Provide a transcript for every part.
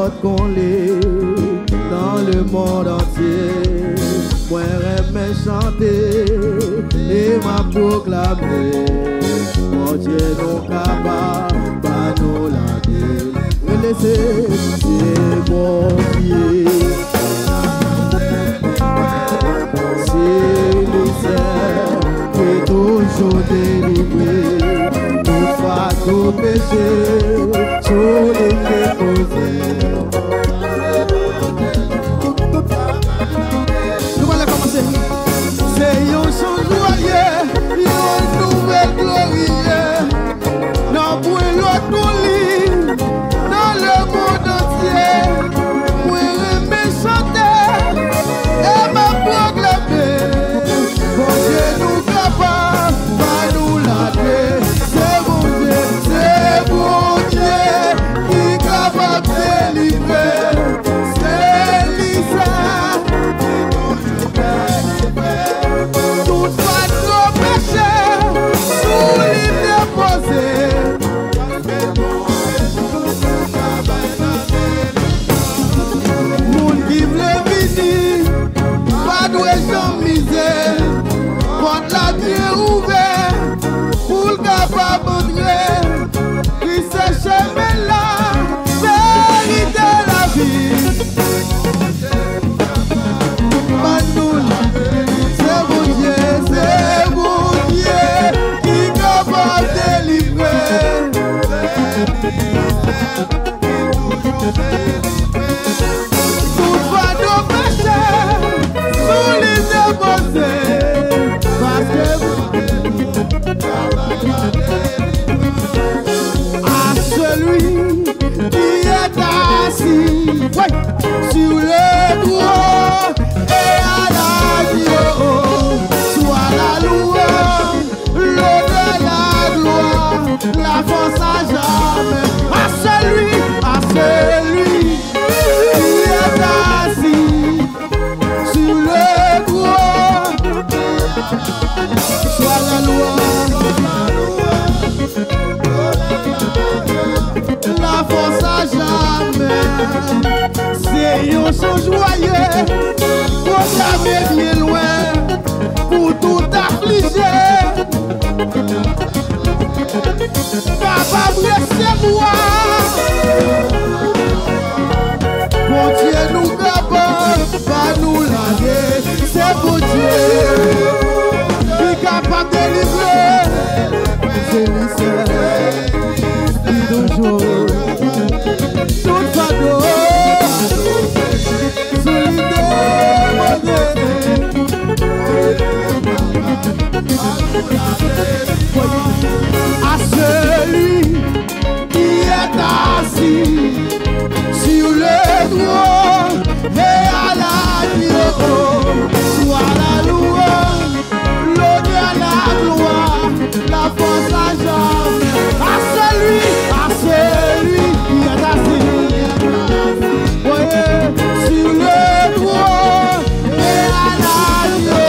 importe qu'on l'est dans le monde entier. Moi j'aime chanter et m'a proclamer. Mon Dieu nous capable, pas nous la dire. Et laissez, c'est mon pied. C'est le ciel qui est toujours délivré. Toutefois, tout péché, sur les déposés. Nous allons commencer. C'est un chant joyeux, une nouvelle gloire. Dans l'autre lit, dans le monde entier. Moi, j'aime chanter et m'a proclamé. Bon Dieu nous capable, pas nous la paix. C'est bon Dieu qui est capable de délivrer. C'est Lisa qui toujours délivrer. Toutefois nos péchés, sous les déposés. Moun qui vle vini, pas doué sans misère. Porte la bien ouverte, pour le capable entrer. Qui se chemin là, vérité la vie. Manoula, c'est bon Dieu qui est capable de délivrer. Toutefois nos péchés, sous les déposés. Parce que à celui qui est assis, ouais, sur le droit et à la vie, soit la louange, l'honneur, la gloire, la force à jamais. À celui qui est assis sur le droit, soit la louange, la force à jamais. C'est un chant joyeux, proclamé bien loin, pour tout affligé. Capable de recevoir. Bon Dieu nous capable, pas nous larguer. C'est bon Dieu qui est capable de délivrer. C'est lui seul qui toujours tout fardeau. À celui qui est assis sur le droit et à la vie, soit la louange, l'honneur, la gloire, la force à jamais. À celui qui est assis, voyez, sur le droit et à la vie,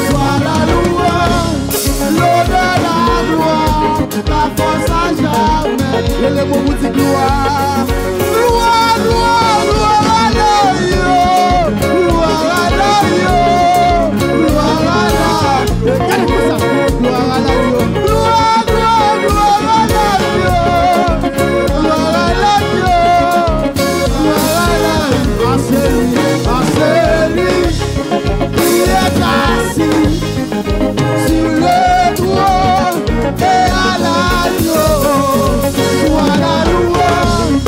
soit la louange, l'honneur, la gloire, la force à jamais. Et le mot vous dit gloire, gloire, gloire, gloire à Dieu, gloire à Dieu, gloire à Dieu. Regardez ça, gloire à Dieu, gloire, gloire, gloire à Dieu, gloire à Dieu, gloire à Dieu. À celui qui est assis sur le trône et à la gloire, soit la louange,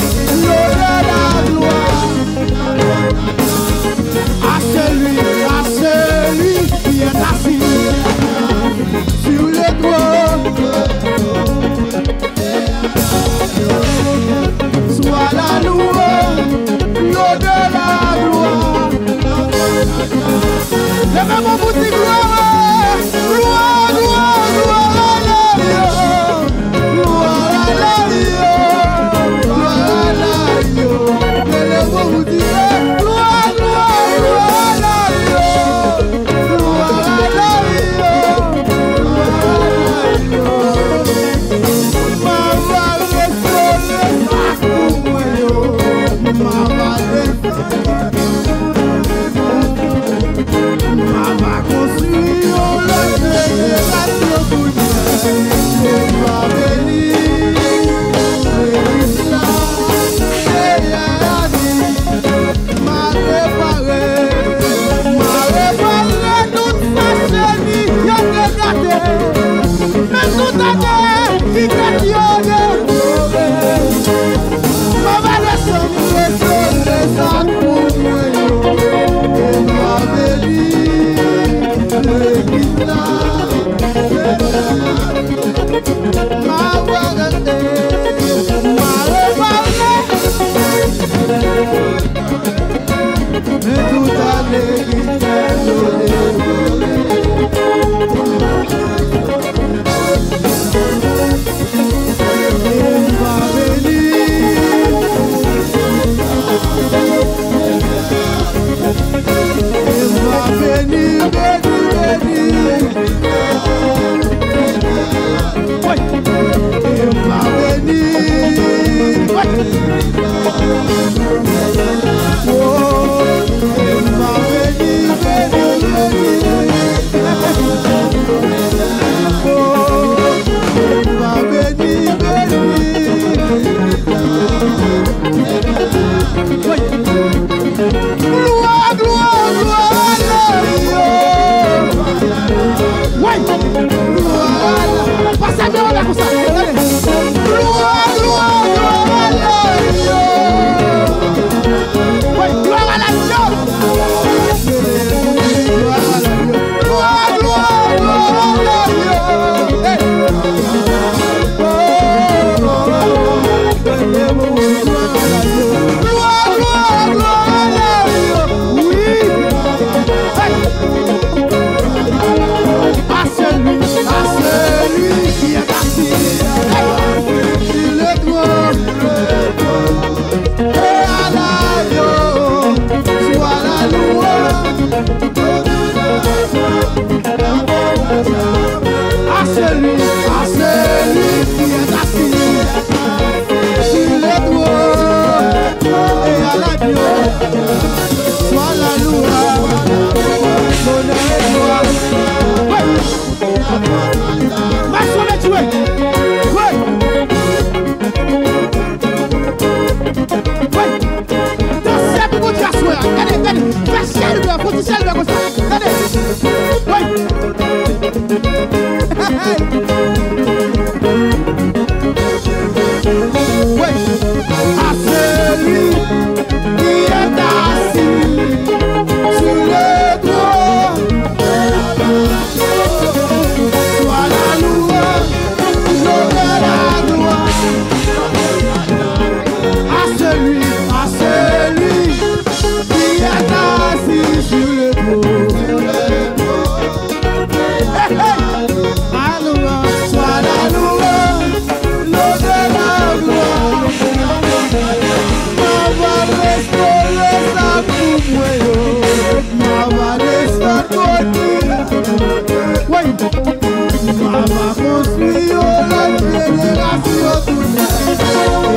va construire la génération toute.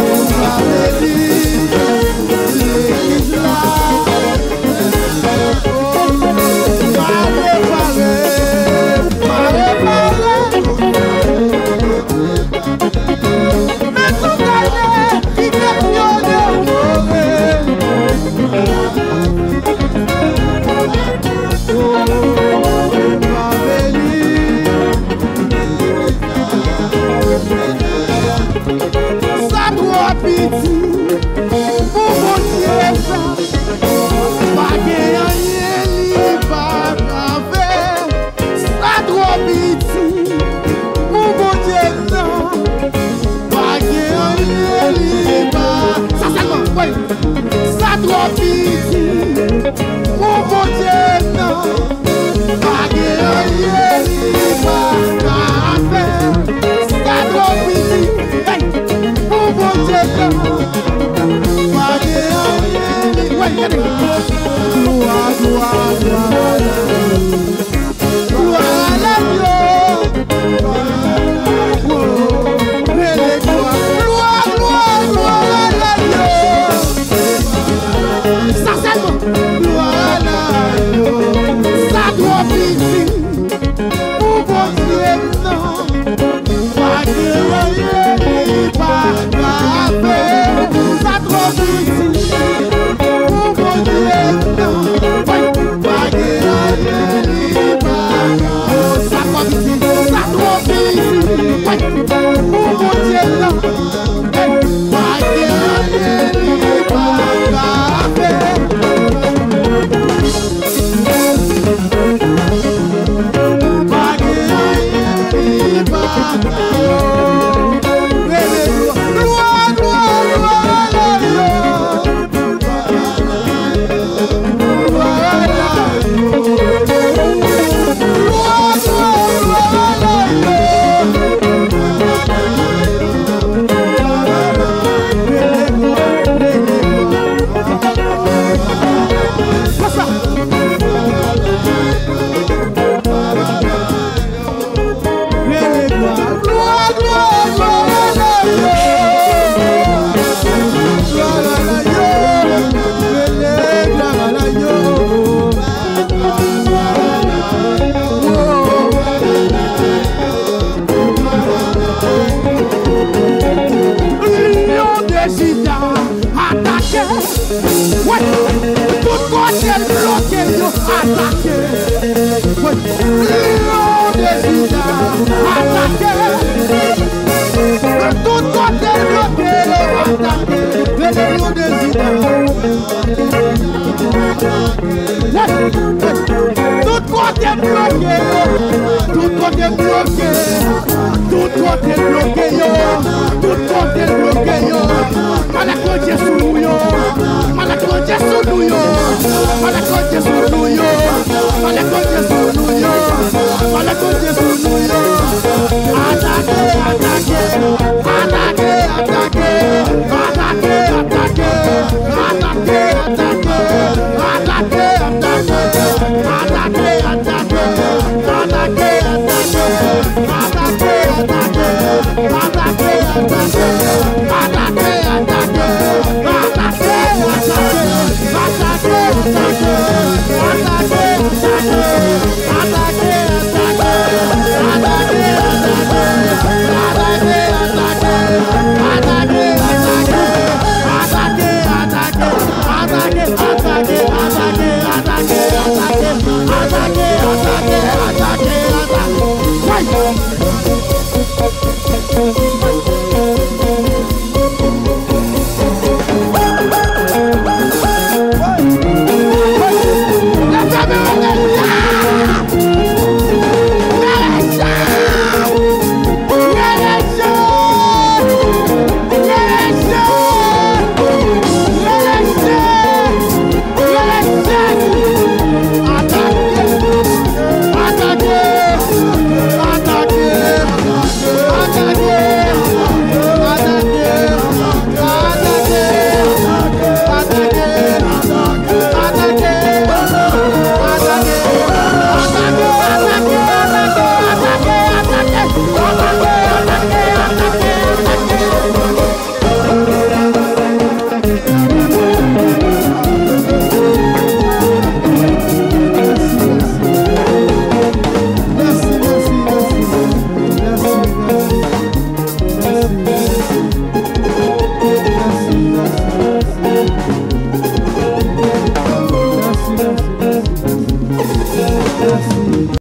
On va bénir l'église là. Tout côté bloqué, yo. Tout côté bloqué, yo. À la côte Jésus.